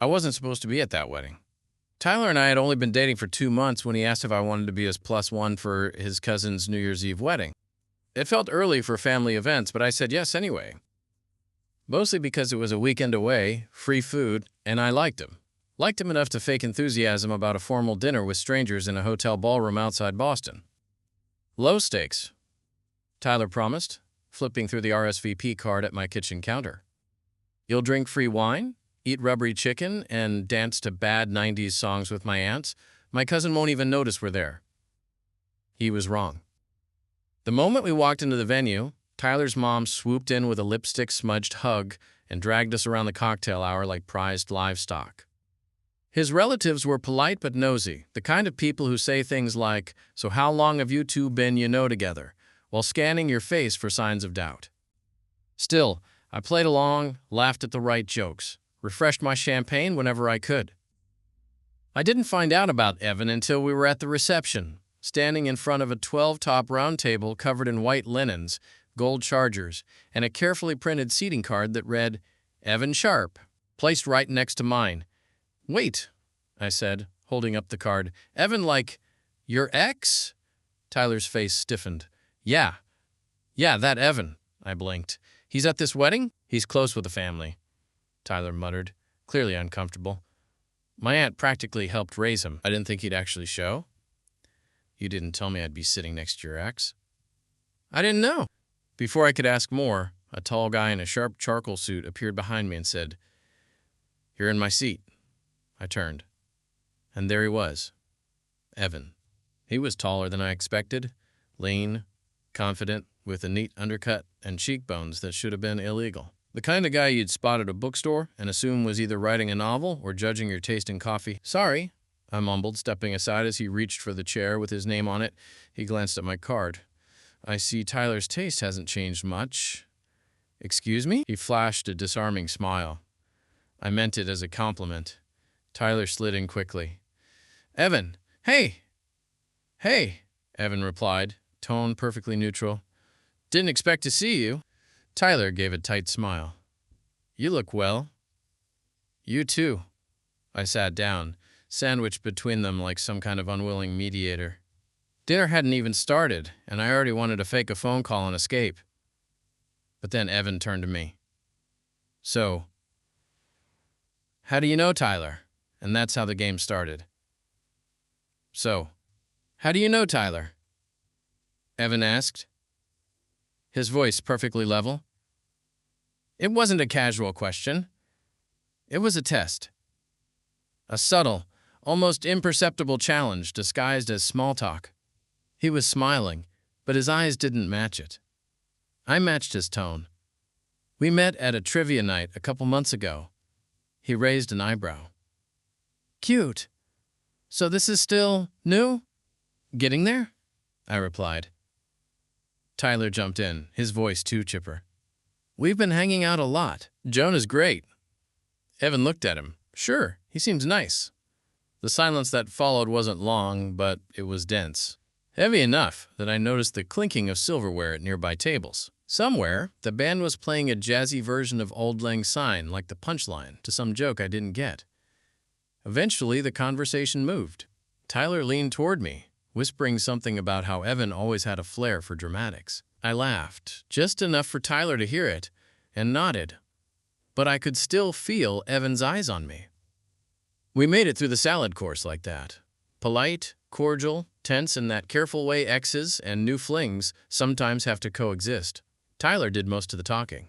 I wasn't supposed to be at that wedding. Tyler and I had only been dating for 2 months when he asked if I wanted to be his plus one for his cousin's New Year's Eve wedding. It felt early for family events, but I said yes anyway. Mostly because it was a weekend away, free food, and I liked him. Liked him enough to fake enthusiasm about a formal dinner with strangers in a hotel ballroom outside Boston. Low stakes, Tyler promised, flipping through the RSVP card at my kitchen counter. You'll drink free wine, eat rubbery chicken, and dance to bad 90s songs with my aunts. My cousin won't even notice we're there. He was wrong. The moment we walked into the venue, Tyler's mom swooped in with a lipstick-smudged hug and dragged us around the cocktail hour like prized livestock. His relatives were polite but nosy, the kind of people who say things like, "So how long have you two been together?" while scanning your face for signs of doubt. Still, I played along, laughed at the right jokes, refreshed my champagne whenever I could. I didn't find out about Evan until we were at the reception, standing in front of a 12-top round table covered in white linens, gold chargers, and a carefully printed seating card that read, "Evan Sharp," placed right next to mine. "Wait," I said, holding up the card. "Evan, like, your ex?" Tyler's face stiffened. Yeah, that Evan," I blinked. "He's at this wedding?" "He's close with the family," Tyler muttered, clearly uncomfortable. "My aunt practically helped raise him. I didn't think he'd actually show." "You didn't tell me I'd be sitting next to your ex." "I didn't know." Before I could ask more, a tall guy in a sharp charcoal suit appeared behind me and said, "You're in my seat." I turned, and there he was, Evan. He was taller than I expected, lean, confident, with a neat undercut and cheekbones that should have been illegal. The kind of guy you'd spot at a bookstore and assume was either writing a novel or judging your taste in coffee. "Sorry," I mumbled, stepping aside as he reached for the chair with his name on it. He glanced at my card. "I see Tyler's taste hasn't changed much." "Excuse me?" He flashed a disarming smile. I meant it as a compliment. Tyler slid in quickly. "Evan, hey!" "Hey," Evan replied, tone perfectly neutral. "Didn't expect to see you." Tyler gave a tight smile. "You look well." "You too." I sat down, sandwiched between them like some kind of unwilling mediator. Dinner hadn't even started, and I already wanted to fake a phone call and escape. But then Evan turned to me. "So, how do you know Tyler?" And that's how the game started. "So, how do you know Tyler?" Evan asked, his voice perfectly level. It wasn't a casual question. It was a test. A subtle, almost imperceptible challenge disguised as small talk. He was smiling, but his eyes didn't match it. I matched his tone. "We met at a trivia night a couple months ago." He raised an eyebrow. "Cute. So this is still new?" "Getting there?" I replied. Tyler jumped in, his voice too chipper. "We've been hanging out a lot. Joan is great." Evan looked at him. "Sure, he seems nice." The silence that followed wasn't long, but it was dense. Heavy enough that I noticed the clinking of silverware at nearby tables. Somewhere, the band was playing a jazzy version of Auld Lang Syne like the punchline to some joke I didn't get. Eventually, the conversation moved. Tyler leaned toward me, whispering something about how Evan always had a flair for dramatics. I laughed, just enough for Tyler to hear it, and nodded. But I could still feel Evan's eyes on me. We made it through the salad course like that. Polite, cordial, tense in that careful way exes and new flings sometimes have to coexist. Tyler did most of the talking.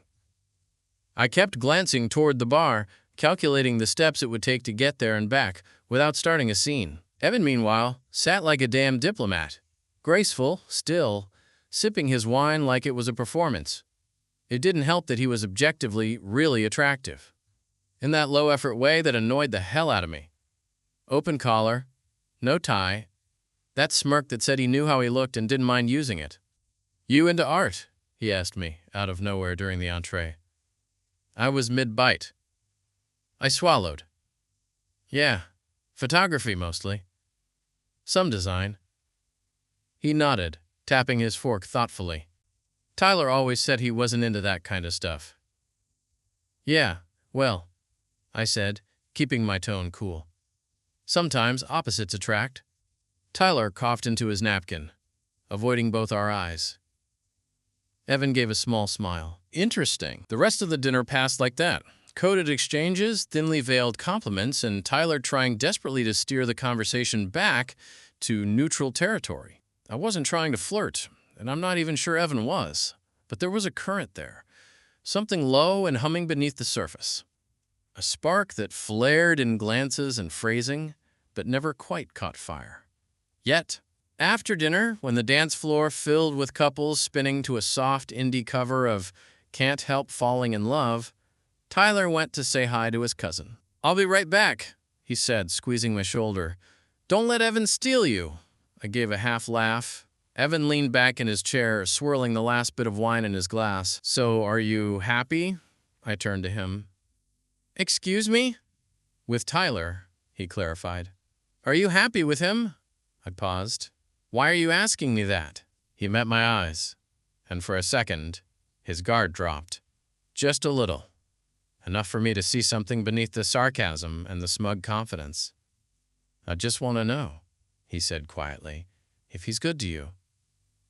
I kept glancing toward the bar, calculating the steps it would take to get there and back without starting a scene. Evan, meanwhile, sat like a damn diplomat, graceful, still, sipping his wine like it was a performance. It didn't help that he was objectively really attractive, in that low-effort way that annoyed the hell out of me. Open collar, no tie, that smirk that said he knew how he looked and didn't mind using it. "You into art?" he asked me, out of nowhere during the entree. I was mid-bite. I swallowed. "Yeah, photography mostly. Some design." He nodded, tapping his fork thoughtfully. Tyler always said he wasn't into that kind of stuff. "Yeah, well," I said, keeping my tone cool. Sometimes opposites attract. Tyler coughed into his napkin, avoiding both our eyes. Evan gave a small smile. Interesting. The rest of the dinner passed like that. Coded exchanges, thinly veiled compliments, and Tyler trying desperately to steer the conversation back to neutral territory. I wasn't trying to flirt, and I'm not even sure Evan was, but there was a current there, something low and humming beneath the surface. A spark that flared in glances and phrasing, but never quite caught fire. Yet, after dinner, when the dance floor filled with couples spinning to a soft indie cover of Can't Help Falling in Love, Tyler went to say hi to his cousin. "I'll be right back," he said, squeezing my shoulder. "Don't let Evan steal you." I gave a half laugh. Evan leaned back in his chair, swirling the last bit of wine in his glass. "So, are you happy?" I turned to him. "Excuse me?" "With Tyler," he clarified. "Are you happy with him?" I paused. "Why are you asking me that?" He met my eyes, and for a second, his guard dropped. Just a little. Enough for me to see something beneath the sarcasm and the smug confidence. "I just want to know," he said quietly, "if he's good to you."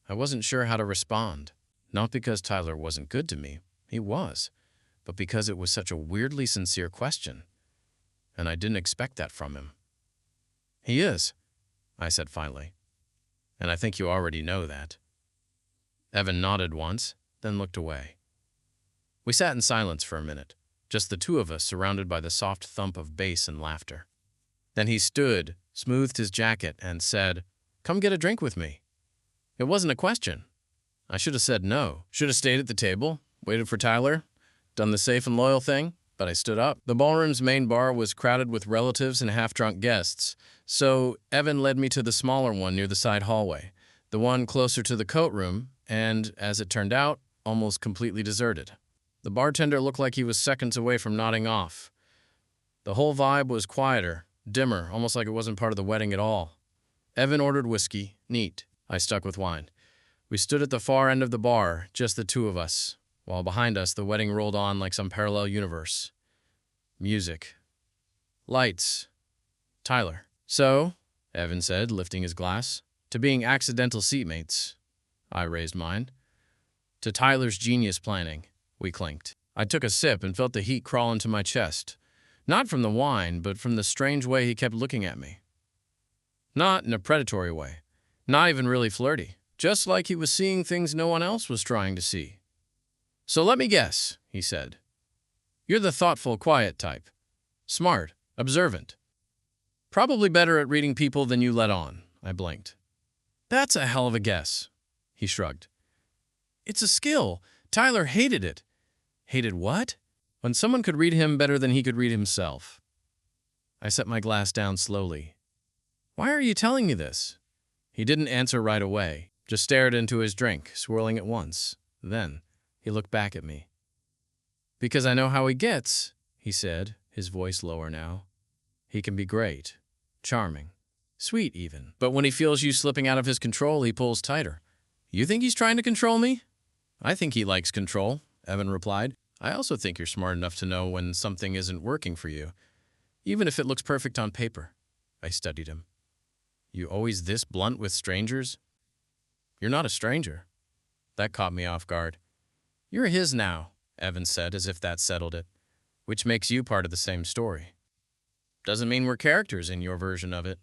I wasn't sure how to respond. Not because Tyler wasn't good to me. He was. But because it was such a weirdly sincere question. And I didn't expect that from him. "He is," I said finally. "And I think you already know that." Evan nodded once, then looked away. We sat in silence for a minute, just the two of us surrounded by the soft thump of bass and laughter. Then he stood, smoothed his jacket, and said, "Come get a drink with me." It wasn't a question. I should have said no. Should have stayed at the table, waited for Tyler, done the safe and loyal thing, but I stood up. The ballroom's main bar was crowded with relatives and half-drunk guests, so Evan led me to the smaller one near the side hallway, the one closer to the coat room, and, as it turned out, almost completely deserted. The bartender looked like he was seconds away from nodding off. The whole vibe was quieter, dimmer, almost like it wasn't part of the wedding at all. Evan ordered whiskey, neat. I stuck with wine. We stood at the far end of the bar, just the two of us, while behind us the wedding rolled on like some parallel universe. Music. Lights. Tyler. "So," Evan said, lifting his glass, "to being accidental seatmates." I raised mine. "To Tyler's genius planning," we clinked. I took a sip and felt the heat crawl into my chest. Not from the wine, but from the strange way he kept looking at me. Not in a predatory way. Not even really flirty. Just like he was seeing things no one else was trying to see. "So let me guess," he said. "You're the thoughtful, quiet type. Smart, observant. Probably better at reading people than you let on." I blinked. "That's a hell of a guess," he shrugged. "It's a skill. Tyler hated it." "Hated what?" "When someone could read him better than he could read himself." I set my glass down slowly. "Why are you telling me this?" He didn't answer right away, just stared into his drink, swirling it once. Then he looked back at me. "Because I know how he gets," he said, his voice lower now. "He can be great, charming, sweet even. But when he feels you slipping out of his control, he pulls tighter." "You think he's trying to control me?" "I think he likes control," Evan replied. "I also think you're smart enough to know when something isn't working for you, even if it looks perfect on paper." I studied him. "You always this blunt with strangers?" "You're not a stranger." That caught me off guard. "You're his now," Evan said, as if that settled it, "which makes you part of the same story." "Doesn't mean we're characters in your version of it."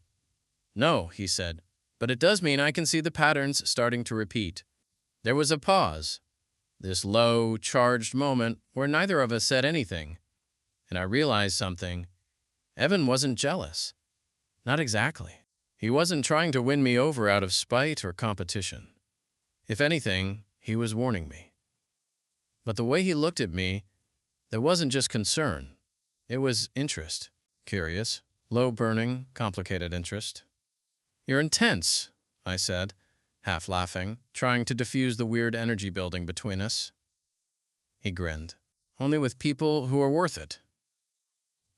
"No," he said, "but it does mean I can see the patterns starting to repeat." There was a pause, this low, charged moment where neither of us said anything, and I realized something. Evan wasn't jealous. Not exactly. He wasn't trying to win me over out of spite or competition. If anything, he was warning me. But the way he looked at me, there wasn't just concern. It was interest. Curious, low-burning, complicated interest. "You're intense," I said, half laughing, trying to diffuse the weird energy building between us. He grinned. "Only with people who are worth it."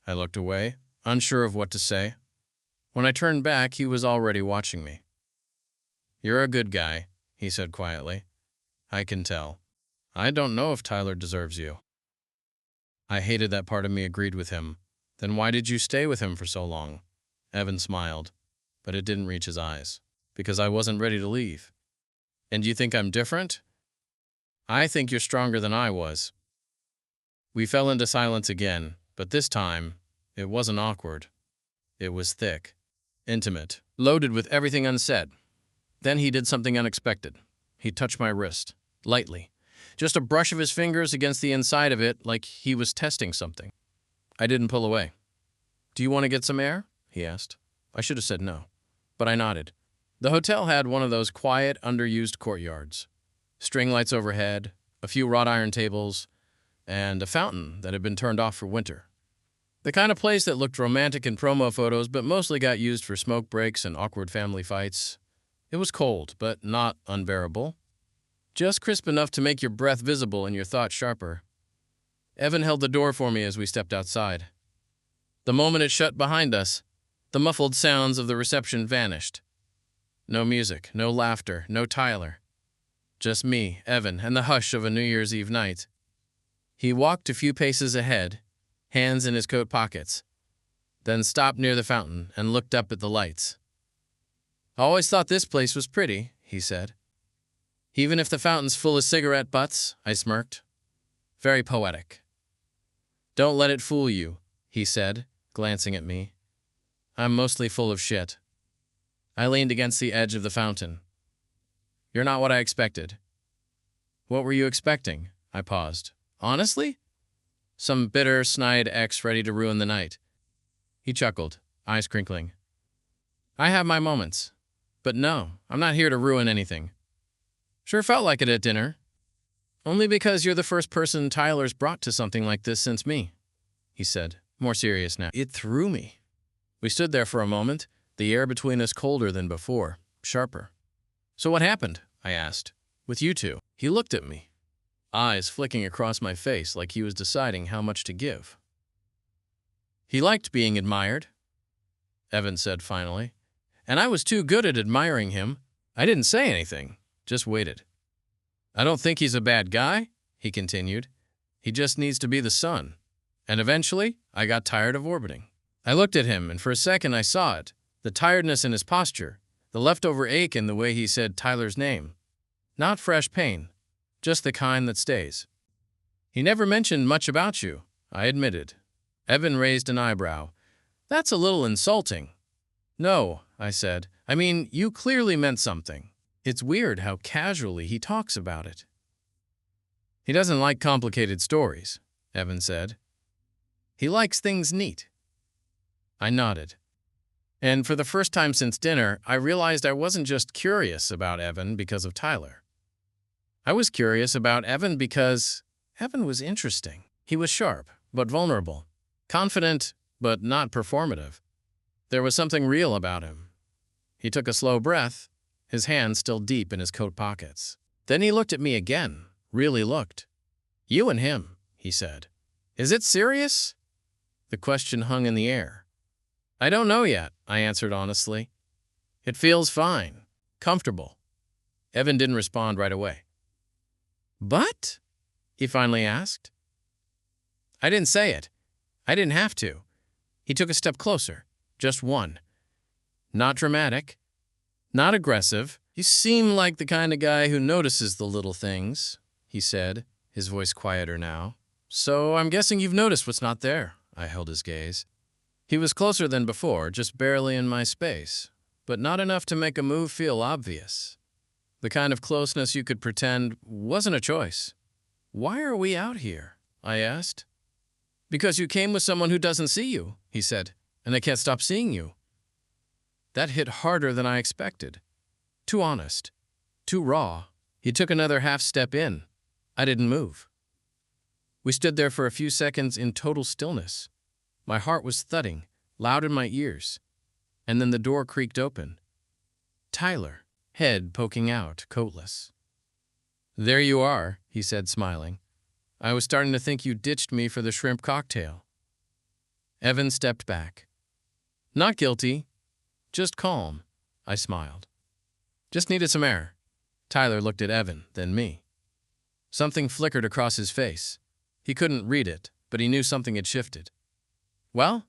I looked away, unsure of what to say. When I turned back, he was already watching me. "You're a good guy," he said quietly. "I can tell. I don't know if Tyler deserves you." I hated that part of me agreed with him. Then why did you stay with him for so long? Evan smiled, but it didn't reach his eyes. Because I wasn't ready to leave. And you think I'm different? I think you're stronger than I was. We fell into silence again, but this time, it wasn't awkward. It was thick, intimate, loaded with everything unsaid. Then he did something unexpected. He touched my wrist, lightly. Just a brush of his fingers against the inside of it, like he was testing something. I didn't pull away. Do you want to get some air? He asked. I should have said no, but I nodded. The hotel had one of those quiet, underused courtyards. String lights overhead, a few wrought iron tables, and a fountain that had been turned off for winter. The kind of place that looked romantic in promo photos but mostly got used for smoke breaks and awkward family fights. It was cold, but not unbearable. Just crisp enough to make your breath visible and your thoughts sharper. Evan held the door for me as we stepped outside. The moment it shut behind us, the muffled sounds of the reception vanished. No music, no laughter, no Tyler. Just me, Evan, and the hush of a New Year's Eve night. He walked a few paces ahead, hands in his coat pockets, then stopped near the fountain and looked up at the lights. I always thought this place was pretty, he said. Even if the fountain's full of cigarette butts, I smirked. Very poetic. Don't let it fool you, he said, glancing at me. I'm mostly full of shit. I leaned against the edge of the fountain. You're not what I expected. What were you expecting? I paused. Honestly? Some bitter, snide ex ready to ruin the night. He chuckled, eyes crinkling. I have my moments. But no, I'm not here to ruin anything. Sure felt like it at dinner. Only because you're the first person Tyler's brought to something like this since me, he said, more serious now. It threw me. We stood there for a moment, the air between us colder than before, sharper. So what happened? I asked. With you two. He looked at me, eyes flicking across my face like he was deciding how much to give. He liked being admired, Evan said finally, and I was too good at admiring him. I didn't say anything, just waited. I don't think he's a bad guy, he continued. He just needs to be the sun. And eventually, I got tired of orbiting. I looked at him, and for a second I saw it, the tiredness in his posture, the leftover ache in the way he said Tyler's name. Not fresh pain, just the kind that stays. He never mentioned much about you, I admitted. Evan raised an eyebrow. That's a little insulting. No, I said. I mean, you clearly meant something. It's weird how casually he talks about it. He doesn't like complicated stories, Evan said. He likes things neat. I nodded. And for the first time since dinner, I realized I wasn't just curious about Evan because of Tyler. I was curious about Evan because Evan was interesting. He was sharp, but vulnerable. Confident, but not performative. There was something real about him. He took a slow breath, his hands still deep in his coat pockets. Then he looked at me again, really looked. You and him, he said. Is it serious? The question hung in the air. I don't know yet, I answered honestly. It feels fine, comfortable. Evan didn't respond right away. But? He finally asked. I didn't say it. I didn't have to. He took a step closer, just one. Not dramatic, not aggressive. You seem like the kind of guy who notices the little things, he said, his voice quieter now. So I'm guessing you've noticed what's not there. I held his gaze. He was closer than before, just barely in my space, but not enough to make a move feel obvious. The kind of closeness you could pretend wasn't a choice. Why are we out here? I asked. Because you came with someone who doesn't see you, he said, and they can't stop seeing you. That hit harder than I expected. Too honest. Too raw. He took another half step in. I didn't move. We stood there for a few seconds in total stillness. My heart was thudding, loud in my ears. And then the door creaked open. Tyler, head poking out, coatless. There you are, he said, smiling. I was starting to think you ditched me for the shrimp cocktail. Evan stepped back. Not guilty, just calm, I smiled. Just needed some air. Tyler looked at Evan, then me. Something flickered across his face. He couldn't read it, but he knew something had shifted. Well,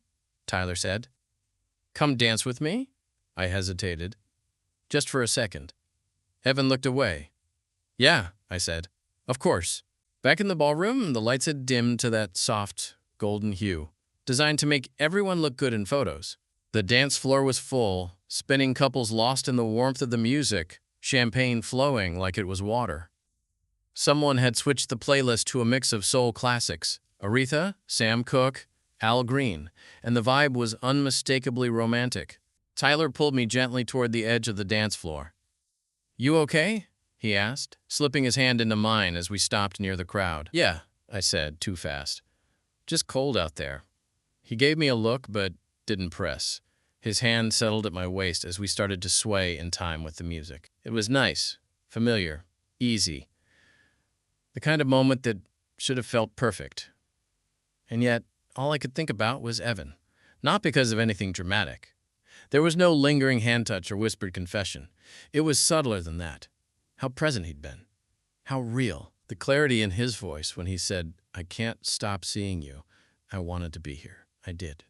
Tyler said. Come dance with me? I hesitated. Just for a second. Evan looked away. Yeah, I said. Of course. Back in the ballroom, the lights had dimmed to that soft, golden hue, designed to make everyone look good in photos. The dance floor was full, spinning couples lost in the warmth of the music, champagne flowing like it was water. Someone had switched the playlist to a mix of soul classics, Aretha, Sam Cooke, Al Green, and the vibe was unmistakably romantic. Tyler pulled me gently toward the edge of the dance floor. You okay? He asked, slipping his hand into mine as we stopped near the crowd. Yeah, I said, too fast. Just cold out there. He gave me a look, but didn't press. His hand settled at my waist as we started to sway in time with the music. It was nice, familiar, easy. The kind of moment that should have felt perfect. And yet, all I could think about was Evan. Not because of anything dramatic. There was no lingering hand touch or whispered confession. It was subtler than that. How present he'd been. How real. The clarity in his voice when he said, I can't stop seeing you. I wanted to be here. I did.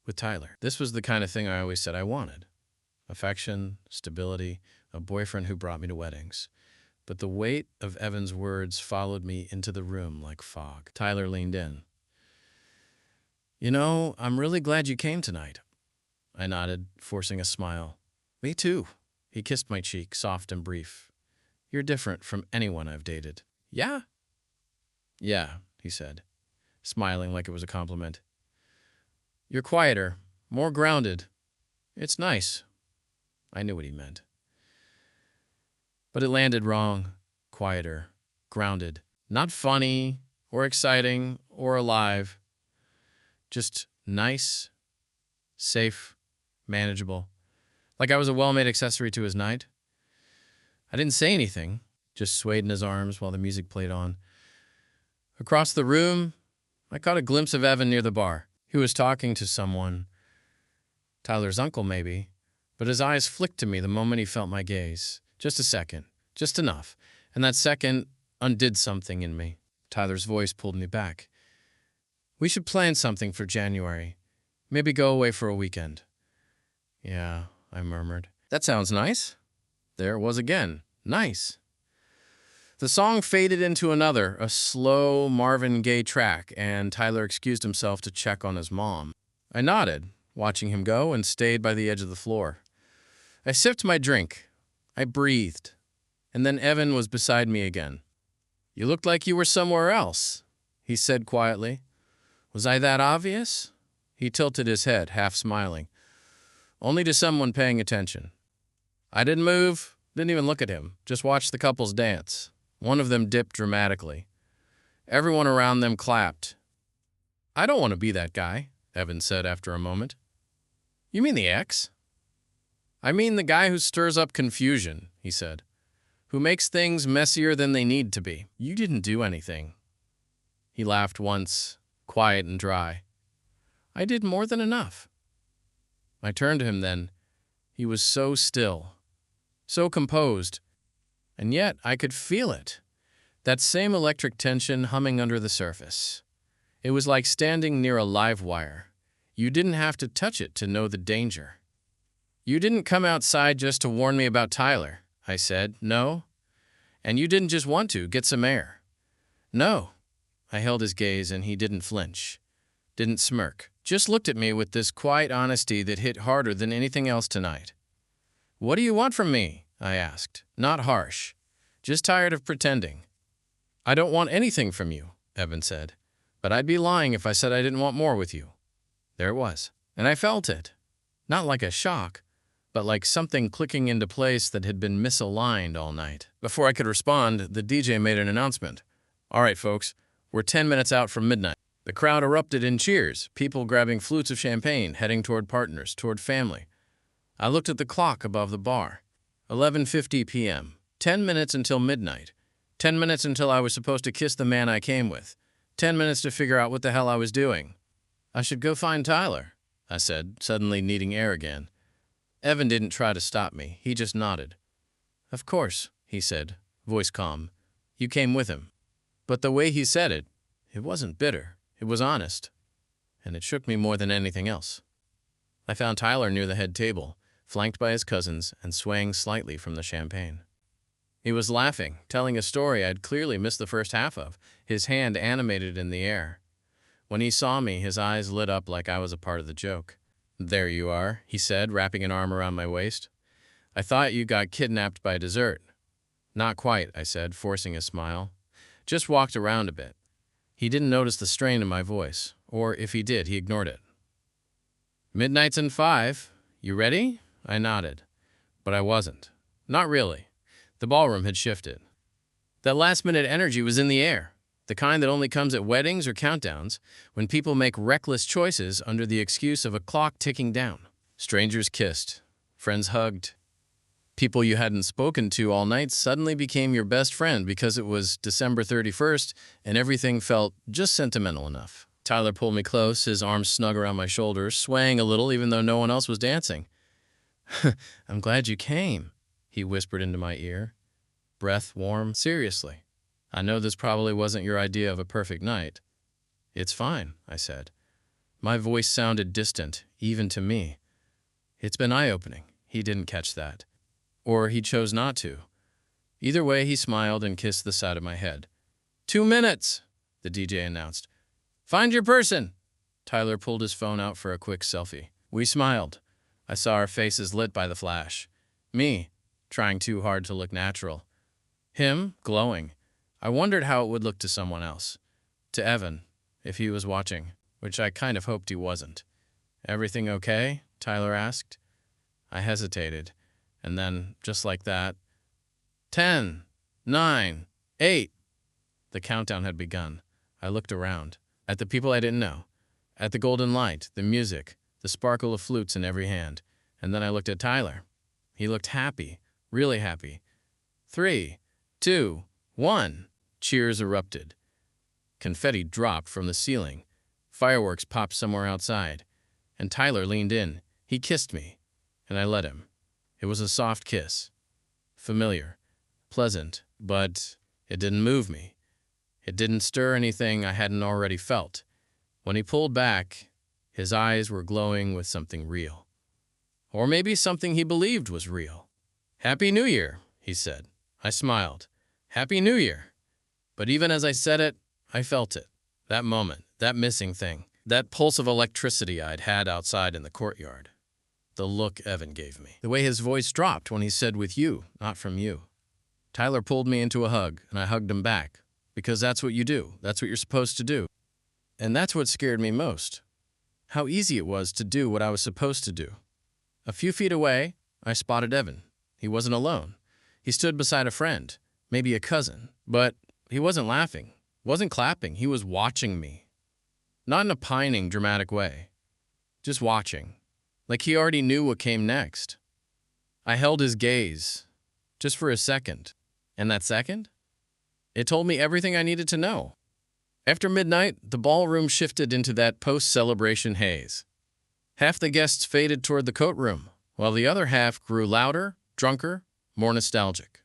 With Tyler. This was the kind of thing I always said I wanted. Affection, stability, a boyfriend who brought me to weddings. But the weight of Evan's words followed me into the room like fog. Tyler leaned in. You know, I'm really glad you came tonight. I nodded, forcing a smile. Me too. He kissed my cheek, soft and brief. You're different from anyone I've dated. Yeah? Yeah, he said, smiling like it was a compliment. You're quieter, more grounded. It's nice. I knew what he meant. But it landed wrong. Quieter, grounded. Not funny, or exciting, or alive. Just nice, safe, manageable. Like I was a well-made accessory to his night. I didn't say anything, just swayed in his arms while the music played on. Across the room, I caught a glimpse of Evan near the bar. He was talking to someone. Tyler's uncle, maybe. But his eyes flicked to me the moment he felt my gaze. Just a second. Just enough. And that second undid something in me. Tyler's voice pulled me back. We should plan something for January. Maybe go away for a weekend. Yeah, I murmured. That sounds nice. There it was again. Nice. The song faded into another, a slow Marvin Gaye track, and Tyler excused himself to check on his mom. I nodded, watching him go, and stayed by the edge of the floor. I sipped my drink. I breathed. And then Evan was beside me again. You looked like you were somewhere else, he said quietly. Was I that obvious? He tilted his head, half smiling. Only to someone paying attention. I didn't move, didn't even look at him, just watched the couples dance. One of them dipped dramatically. Everyone around them clapped. I don't want to be that guy, Evan said after a moment. You mean the ex? I mean the guy who stirs up confusion, he said. Who makes things messier than they need to be. You didn't do anything. He laughed once, quiet and dry. I did more than enough. I turned to him then. He was so still, so composed, and yet I could feel it. That same electric tension humming under the surface. It was like standing near a live wire. You didn't have to touch it to know the danger. You didn't come outside just to warn me about Tyler, I said. No. And you didn't just want to get some air. No. I held his gaze and he didn't flinch. Didn't smirk. Just looked at me with this quiet honesty that hit harder than anything else tonight. What do you want from me? I asked. Not harsh. Just tired of pretending. I don't want anything from you, Evan said. But I'd be lying if I said I didn't want more with you. There it was. And I felt it. Not like a shock, but like something clicking into place that had been misaligned all night. Before I could respond, the DJ made an announcement. All right, folks, we're 10 minutes out from midnight. The crowd erupted in cheers, people grabbing flutes of champagne, heading toward partners, toward family. I looked at the clock above the bar. 11:50 p.m. 10 minutes until midnight. 10 minutes until I was supposed to kiss the man I came with. 10 minutes to figure out what the hell I was doing. I should go find Tyler, I said, suddenly needing air again. Evan didn't try to stop me. He just nodded. Of course, he said, voice calm. You came with him. But the way he said it, it wasn't bitter. It was honest. and it shook me more than anything else. I found Tyler near the head table, flanked by his cousins and swaying slightly from the champagne. He was laughing, telling a story I'd clearly missed the first half of, his hand animated in the air. When he saw me, his eyes lit up like I was a part of the joke. "There you are," he said, wrapping an arm around my waist. "I thought you got kidnapped by dessert." "Not quite," I said, forcing a smile. "Just walked around a bit." He didn't notice the strain in my voice, or if he did, he ignored it. "Midnight's in 5. You ready?" I nodded. But I wasn't. Not really. The ballroom had shifted. That last-minute energy was in the air, the kind that only comes at weddings or countdowns, when people make reckless choices under the excuse of a clock ticking down. Strangers kissed. Friends hugged. People you hadn't spoken to all night suddenly became your best friend because it was December 31st and everything felt just sentimental enough. Tyler pulled me close, his arms snug around my shoulders, swaying a little even though no one else was dancing. "I'm glad you came," he whispered into my ear. Breath warm. "Seriously, I know this probably wasn't your idea of a perfect night." "It's fine," I said. My voice sounded distant, even to me. It's been eye-opening. He didn't catch that. Or he chose not to. Either way, he smiled and kissed the side of my head. 2 minutes, the DJ announced. "Find your person." Tyler pulled his phone out for a quick selfie. We smiled. I saw our faces lit by the flash. Me, trying too hard to look natural. Him, glowing. I wondered how it would look to someone else. To Evan, if he was watching, which I kind of hoped he wasn't. "Everything okay?" Tyler asked. I hesitated, and then, just like that, 10, 9, 8. The countdown had begun. I looked around, at the people I didn't know, at the golden light, the music, the sparkle of flutes in every hand, and then I looked at Tyler. He looked happy, really happy. 3, 2, 1. Cheers erupted. Confetti dropped from the ceiling. Fireworks popped somewhere outside. And Tyler leaned in. He kissed me, and I let him. It was a soft kiss. Familiar, pleasant, but it didn't move me. It didn't stir anything I hadn't already felt. When he pulled back, his eyes were glowing with something real. Or maybe something he believed was real. "Happy New Year," he said. I smiled. "Happy New Year." But even as I said it, I felt it. That moment, that missing thing, that pulse of electricity I'd had outside in the courtyard. The look Evan gave me. The way his voice dropped when he said "with you, not from you." Tyler pulled me into a hug, and I hugged him back. Because that's what you do. That's what you're supposed to do. And that's what scared me most. How easy it was to do what I was supposed to do. A few feet away, I spotted Evan. He wasn't alone. He stood beside a friend, maybe a cousin. But he wasn't laughing, wasn't clapping. He was watching me. Not in a pining, dramatic way. Just watching. Like he already knew what came next. I held his gaze, just for a second. And that second? It told me everything I needed to know. After midnight, the ballroom shifted into that post-celebration haze. Half the guests faded toward the coat room, while the other half grew louder, drunker, more nostalgic.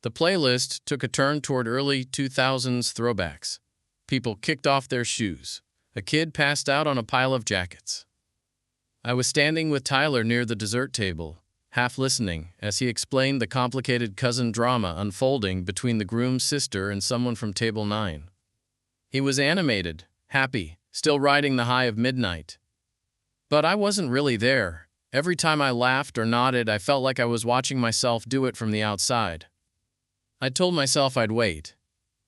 The playlist took a turn toward early 2000s throwbacks. People kicked off their shoes. A kid passed out on a pile of jackets. I was standing with Tyler near the dessert table, half listening as he explained the complicated cousin drama unfolding between the groom's sister and someone from Table 9. He was animated, happy, still riding the high of midnight. But I wasn't really there. Every time I laughed or nodded, I felt like I was watching myself do it from the outside. I told myself I'd wait.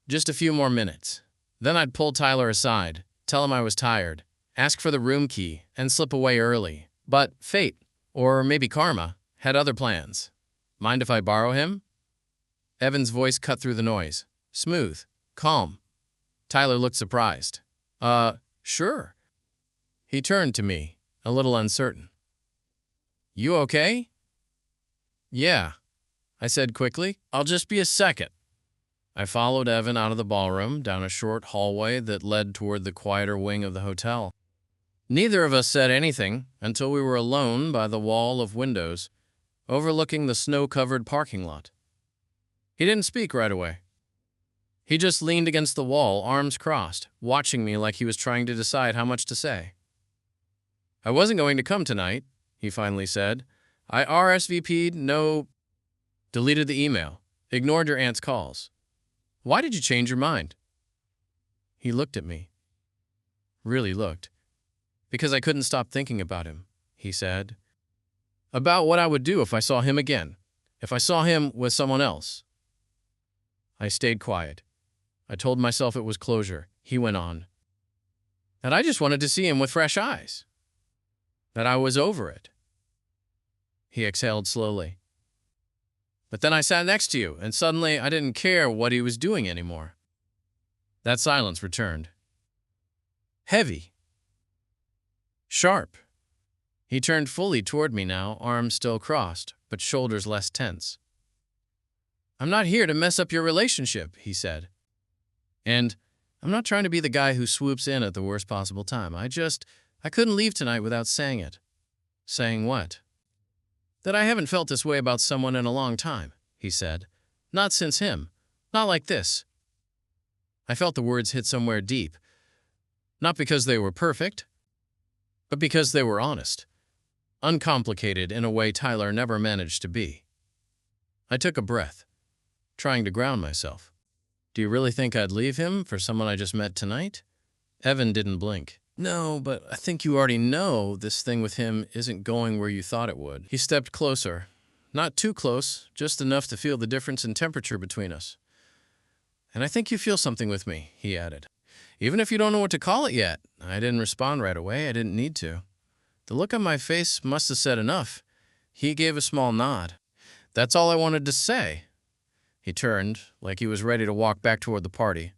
Just a few more minutes. Then I'd pull Tyler aside, tell him I was tired, ask for the room key, and slip away early. But fate, or maybe karma, had other plans. "Mind if I borrow him?" Evan's voice cut through the noise. Smooth, calm. Tyler looked surprised. Sure." He turned to me, a little uncertain. "You okay?" "Yeah," I said quickly. "I'll just be a second." I followed Evan out of the ballroom, down a short hallway that led toward the quieter wing of the hotel. Neither of us said anything until we were alone by the wall of windows, overlooking the snow-covered parking lot. He didn't speak right away. He just leaned against the wall, arms crossed, watching me like he was trying to decide how much to say. I wasn't going to come tonight, he finally said. I RSVP'd, deleted the email, ignored your aunt's calls. Why did you change your mind? He looked at me. Really looked. Because I couldn't stop thinking about him, he said. About what I would do if I saw him again, if I saw him with someone else. I stayed quiet. I told myself it was closure. He went on. That I just wanted to see him with fresh eyes. That I was over it. He exhaled slowly. But then I sat next to you, and suddenly I didn't care what he was doing anymore. That silence returned. Heavy. Sharp. He turned fully toward me now, arms still crossed, but shoulders less tense. I'm not here to mess up your relationship, he said. And I'm not trying to be the guy who swoops in at the worst possible time. I couldn't leave tonight without saying it. Saying what? That I haven't felt this way about someone in a long time, he said. Not since him. Not like this. I felt the words hit somewhere deep. Not because they were perfect, but because they were honest. Uncomplicated in a way Tyler never managed to be. I took a breath, trying to ground myself. Do you really think I'd leave him for someone I just met tonight? Evan didn't blink. No, but I think you already know this thing with him isn't going where you thought it would. He stepped closer. Not too close, just enough to feel the difference in temperature between us. And I think you feel something with me, he added. Even if you don't know what to call it yet. I didn't respond right away. I didn't need to. The look on my face must have said enough. He gave a small nod. That's all I wanted to say. He turned, like he was ready to walk back toward the party.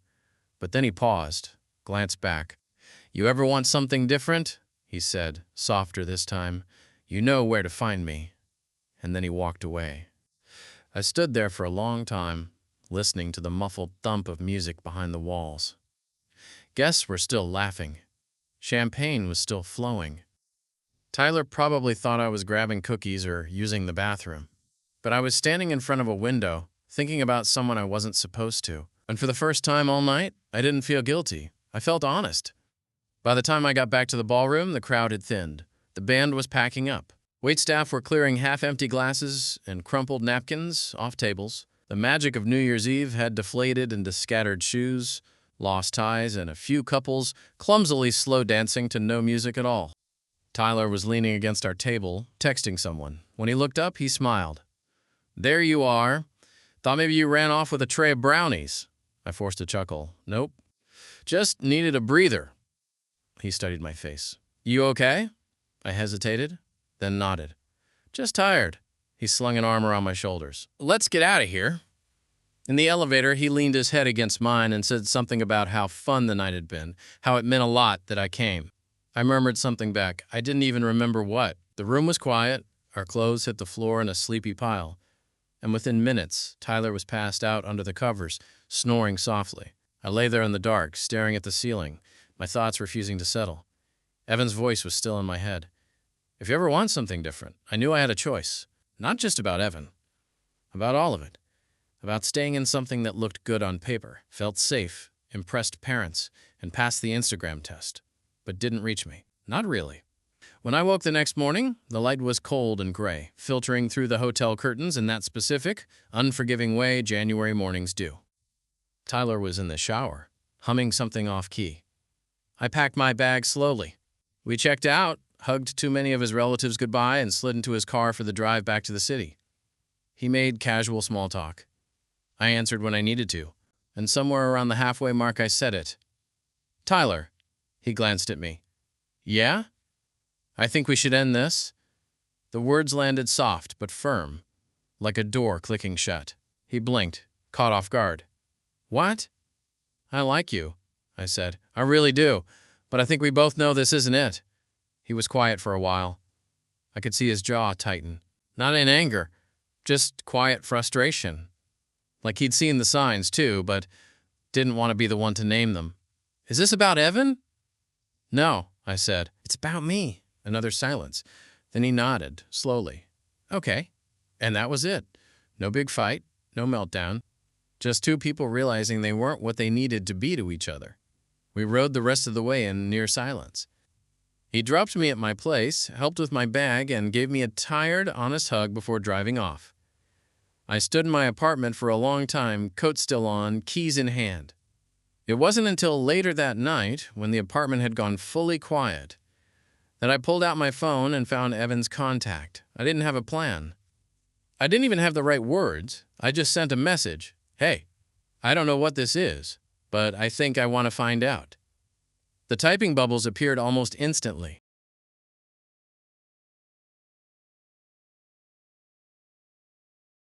But then he paused, glanced back. You ever want something different? He said, softer this time. You know where to find me. And then he walked away. I stood there for a long time, listening to the muffled thump of music behind the walls. Guests were still laughing. Champagne was still flowing. Tyler probably thought I was grabbing cookies or using the bathroom. But I was standing in front of a window, thinking about someone I wasn't supposed to. And for the first time all night, I didn't feel guilty. I felt honest. By the time I got back to the ballroom, the crowd had thinned. The band was packing up. Waitstaff were clearing half-empty glasses and crumpled napkins off tables. The magic of New Year's Eve had deflated into scattered shoes, lost ties, and a few couples clumsily slow dancing to no music at all. Tyler was leaning against our table, texting someone. When he looked up, he smiled. There you are. Thought maybe you ran off with a tray of brownies. I forced a chuckle. Nope. Just needed a breather. He studied my face. You okay? I hesitated, then nodded. Just tired. He slung an arm around my shoulders. Let's get out of here. In the elevator, he leaned his head against mine and said something about how fun the night had been, how it meant a lot that I came. I murmured something back. I didn't even remember what. The room was quiet. Our clothes hit the floor in a sleepy pile. And within minutes, Tyler was passed out under the covers, snoring softly. I lay there in the dark, staring at the ceiling, my thoughts refusing to settle. Evan's voice was still in my head. If you ever want something different, I knew I had a choice. Not just about Evan. About all of it. About staying in something that looked good on paper, felt safe, impressed parents, and passed the Instagram test. But didn't reach me. Not really. When I woke the next morning, the light was cold and gray, filtering through the hotel curtains in that specific, unforgiving way January mornings do. Tyler was in the shower, humming something off-key. I packed my bag slowly. We checked out, hugged too many of his relatives goodbye, and slid into his car for the drive back to the city. He made casual small talk. I answered when I needed to, and somewhere around the halfway mark I said it. Tyler. He glanced at me. Yeah? I think we should end this. The words landed soft but firm, like a door clicking shut. He blinked, caught off guard. What? I like you, I said. I really do, but I think we both know this isn't it. He was quiet for a while. I could see his jaw tighten. Not in anger, just quiet frustration. Like he'd seen the signs too, but didn't want to be the one to name them. Is this about Evan? No, I said. It's about me. Another silence. Then he nodded, slowly. Okay. And that was it. No big fight, no meltdown. Just two people realizing they weren't what they needed to be to each other. We rode the rest of the way in near silence. He dropped me at my place, helped with my bag, and gave me a tired, honest hug before driving off. I stood in my apartment for a long time, coat still on, keys in hand. It wasn't until later that night, when the apartment had gone fully quiet, that I pulled out my phone and found Evan's contact. I didn't have a plan. I didn't even have the right words. I just sent a message. Hey, I don't know what this is, but I think I want to find out. The typing bubbles appeared almost instantly.